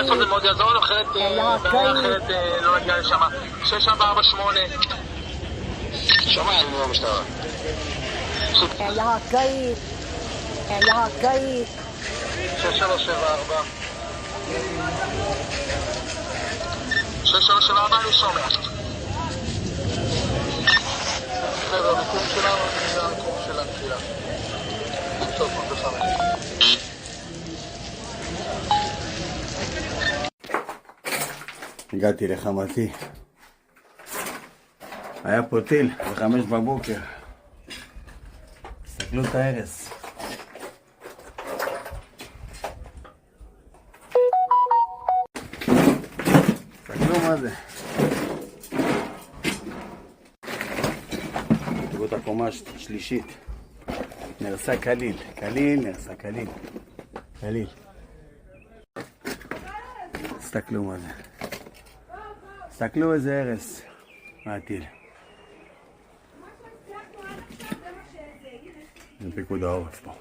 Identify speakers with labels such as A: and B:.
A: איפה זה מאוד יעזור, אחרת לא נגיע לשם. 6448. שומע, אני לא משטרה.
B: יהקאי
A: 6374. 6374 אני שומע. חבר'ה, המיקום שלנו, זה המיקום של הנפילה. 305.
C: הגעתי לחמתי. היה פה טיל ב5 בבוקר. תסתכלו את ההרס. תסתכלו מה זה. תראו את הקומה השלישית. נרסה כליל. נרסה כליל. תסתכלו מה זה. תסתכלו איזה הרס מהטיל. זה פיקוד העורף פה.